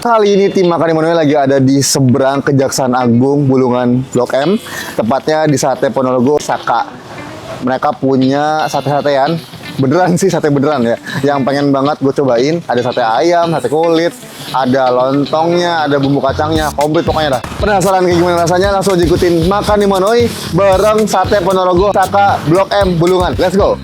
Kali ini tim Makan Immanuel lagi ada di seberang Kejaksaan Agung Bulungan Blok M, tepatnya di Sate Ponorogo Saka. Mereka punya sate-satean, beneran sih sate beneran ya, yang pengen banget gue cobain. Ada sate ayam, sate kulit, ada lontongnya, ada bumbu kacangnya, komplit pokoknya dah. Penasaran kayak gimana rasanya? Langsung aja ikutin Makan Immanuel bareng Sate Ponorogo Saka Blok M Bulungan. Let's go!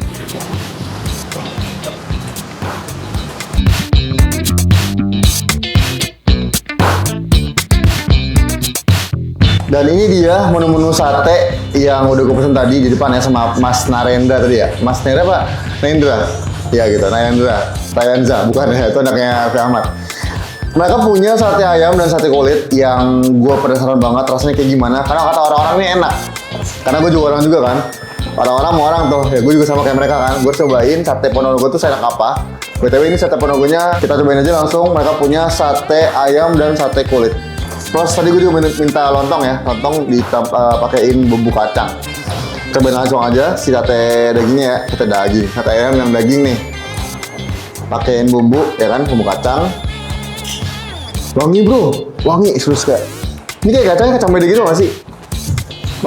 Dan ini dia menu-menu sate yang udah gue pesen tadi di depan ya sama Mas Narendra tadi ya. Mas Narendra Pak? Narendra? Ya gitu, Narendra. Rayanza, bukan ya, itu anaknya Raffi Ahmad. Mereka punya sate ayam dan sate kulit yang gue penasaran banget rasanya kayak gimana. Karena kata orang-orang ini enak. Karena gue juga orang juga kan. Orang-orang mau orang tuh, ya gue juga sama kayak mereka kan. Gue cobain sate Ponorogo tuh seenak apa. BTW ini sate Ponorogonya kita cobain aja langsung. Mereka punya sate ayam dan sate kulit. Plus tadi gue juga minta lontong ya, lontong dipakein bumbu kacang. Cobain langsung aja si sate dagingnya ya, sate daging, sate ayam yang daging nih. Pakein bumbu ya kan, bumbu kacang. Wangi bro, wangi serius kayak. Ini kayak kacangnya kacang beda gitu nggak sih?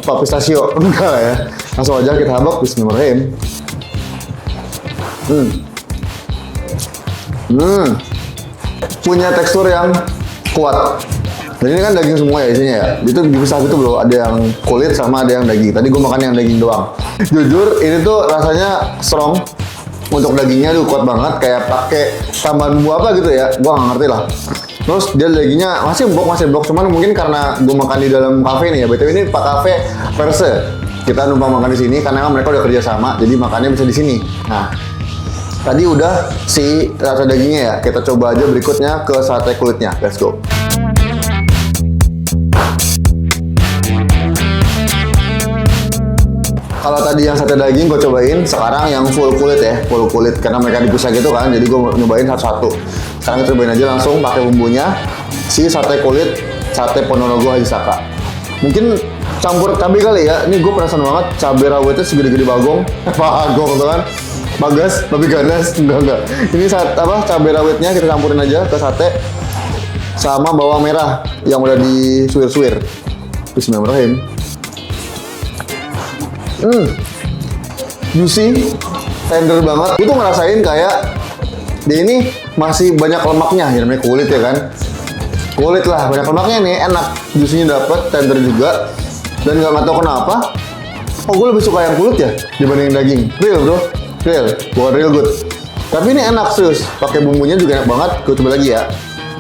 Apa pistachio? Enggak lah ya. Langsung aja kita habak, bismillahirrahmanirrahim. Punya tekstur yang kuat. Dan ini kan daging semua ya isinya ya. Itu dipisah gitu bro, ada yang kulit sama ada yang daging. Tadi gue makan yang daging doang. Jujur ini tuh rasanya strong. Untuk dagingnya tuh kuat banget, kayak pakai tambahan bumbu apa gitu ya. Gue nggak ngerti lah. Terus dia dagingnya masih blok, cuman mungkin karena gue makan di dalam kafe nih ya. BTW ini Pak Cafe Perse. Kita numpang makan di sini karena mereka udah kerja sama, jadi makannya bisa di sini. Nah, tadi udah si rasa dagingnya ya. Kita coba aja berikutnya ke sate kulitnya. Let's go. Kalau tadi yang sate daging gue cobain, sekarang yang full kulit ya, full kulit karena mereka dipisah gitu kan, jadi gue nyobain satu-satu. Sekarang kita cobain aja langsung pakai bumbunya si sate kulit sate Ponorogo Haji Saka. Mungkin campur cabai kali ya, ini gue penasaran banget cabai rawitnya segede-gede bagong, bagong tuh kan, bagas, tapi ganas, enggak. Ini cabai rawitnya kita campurin aja ke sate sama bawang merah yang udah disuir-suir. Bismillahirrahmanirrahim. Juicy, tender banget. Gue tuh ngerasain kayak dia ini masih banyak lemaknya, ya namanya kulit ya kan. Kulit lah, banyak lemaknya nih, enak. Juicy-nya dapet, tender juga. Dan nggak tahu kenapa, gue lebih suka yang kulit ya dibanding daging. Real bro, real, bukan real good. Tapi ini enak serius, pakai bumbunya juga enak banget. Gue coba lagi ya,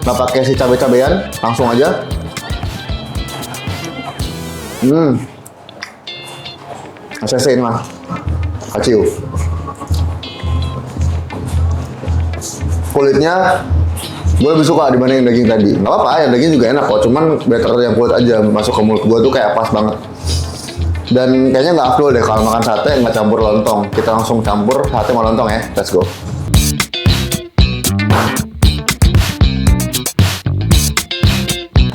nggak pakai si cabai-cabean, langsung aja. ACC ini mah kacau. Kulitnya gue lebih suka dibanding daging tadi. Nggak apa-apa, ya daging juga enak kok. Cuman better yang kulit aja masuk ke mulut gue tuh kayak pas banget. Dan kayaknya nggak afdol deh kalau makan sate nggak campur lontong. Kita langsung campur sate sama lontong ya. Let's go.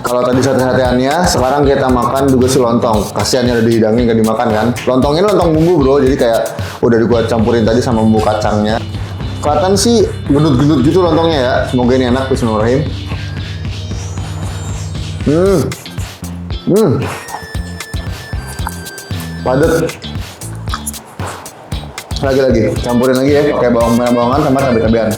Kalau tadi sate-sateannya, sekarang kita makan juga si lontong. Kasiannya udah dihidangin, nggak dimakan kan. Lontong ini lontong bumbu bro, jadi kayak udah gue campurin tadi sama bumbu kacangnya. Kelihatan sih gendut-gendut gitu lontongnya ya. Semoga ini enak, bismillahirrahmanirrahim. Padet. Lagi-lagi, campurin lagi ya, pakai bawang merah bawangan sama cabai-cabean.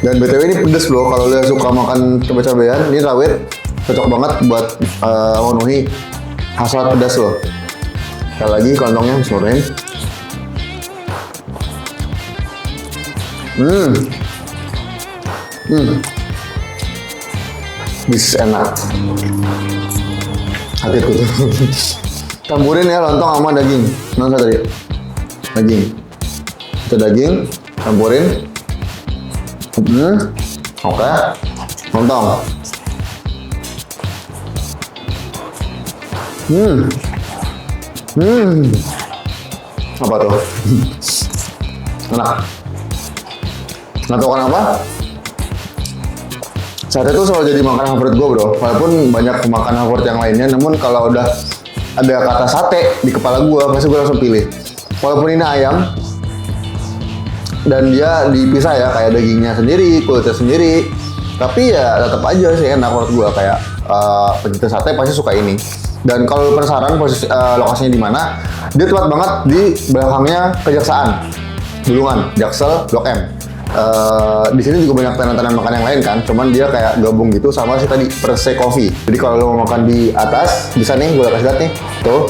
Dan BTW ini pedes bro, kalau lo suka makan cabai-cabean, ini rawit cocok banget buat memenuhi hasrat pedas lo. Sekali lagi lontongnya, bismillahirrahmanirrahim. Bis enak. Hatiku tuh. Campurin ya lontong sama daging. Mana tadi? Daging. Itu daging, campurin. Oke. Lontong. Apa tuh? Enak. Nggak tahu kenapa. Sate itu selalu jadi makanan favorit gue bro. Walaupun banyak makanan favorit yang lainnya, namun kalau udah ada kata sate di kepala gue, pasti gue langsung pilih. Walaupun ini ayam, dan dia dipisah ya, kayak dagingnya sendiri, kulitnya sendiri, Tapi ya tetap aja sih enak menurut gua, kayak pencinta sate pasti suka ini. Dan kalau lu penasaran posisi lokasinya di mana, dia tepat banget di belakangnya Kejaksaan, Bulungan, Jaksel, Blok M. Di sini juga banyak tenan-tenan makan yang lain kan, cuman dia kayak gabung gitu sama si tadi Perse Coffee. Jadi kalau lo mau makan di atas, bisa nih gue kasih lihat nih, tuh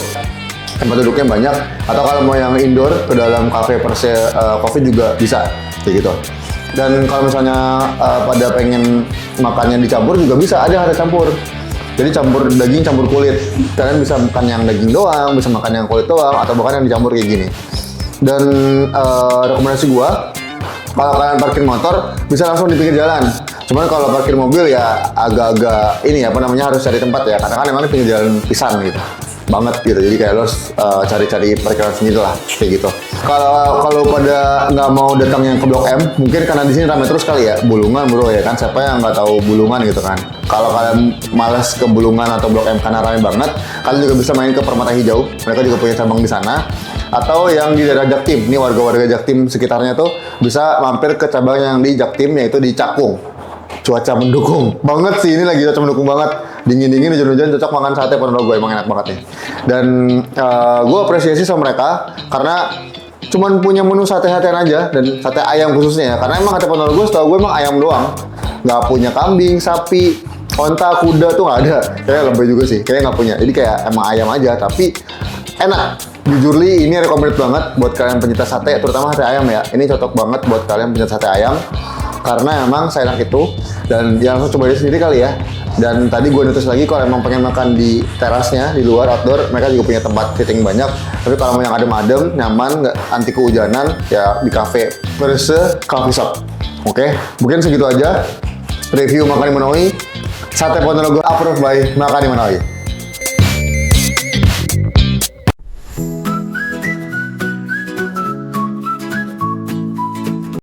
tempat duduknya banyak. Atau kalau mau yang indoor ke dalam cafe Perse Coffee juga bisa, kayak gitu. Dan kalau misalnya pada pengen makannya dicampur juga bisa, ada campur. Jadi campur daging, campur kulit. Kalian bisa makan yang daging doang, bisa makan yang kulit doang, atau bahkan yang dicampur kayak gini. Dan rekomendasi gua, kalau kalian parkir motor bisa langsung di pinggir jalan. Cuman kalau parkir mobil ya agak-agak ini apa namanya, harus cari tempat ya, karena kan emang pinggir jalan pisan gitu banget gitu. Jadi kayak lo harus cari-cari parkiran sendiri lah kayak gitu. Kalau pada nggak mau datang yang ke Blok M, mungkin karena di sini ramai terus kali ya, Bulungan bro ya kan, siapa yang nggak tahu Bulungan gitu kan. Kalau kalian malas ke Bulungan atau Blok M karena ramai banget, kalian juga bisa main ke Permata Hijau, mereka juga punya cabang di sana. Atau yang di daerah Jaktim, ini warga-warga Jaktim sekitarnya tuh bisa mampir ke cabang yang di Jaktim, yaitu di Cakung. Cuaca mendukung banget sih, ini lagi cuaca mendukung banget, dingin-dingin, hujan-hujan, cocok makan sate Ponorogo, emang enak banget nih. Dan gue apresiasi sama mereka karena cuman punya menu sate-satean aja, dan sate ayam khususnya ya, karena emang sate Ponorogo setahu gue emang ayam doang, nggak punya kambing, sapi, onta, kuda tuh nggak ada, kayak lebih juga sih, kayaknya nggak punya. Jadi kayak emang ayam aja, tapi enak. Jujur li, ini recommended banget buat kalian pencinta sate, terutama sate ayam ya. Ini cocok banget buat kalian pencinta sate ayam, karena emang seenak itu. Dan ya langsung coba sendiri kali ya. Dan tadi gue notice lagi, kalau emang pengen makan di terasnya, di luar outdoor, mereka juga punya tempat seating banyak. Tapi kalau mau yang adem-adem, nyaman, nggak anti kehujanan, ya di cafe Perse Coffee Shop. Oke, mungkin segitu aja review Makan di Manawi. Sate Ponorogo approved by Makan di Manawi.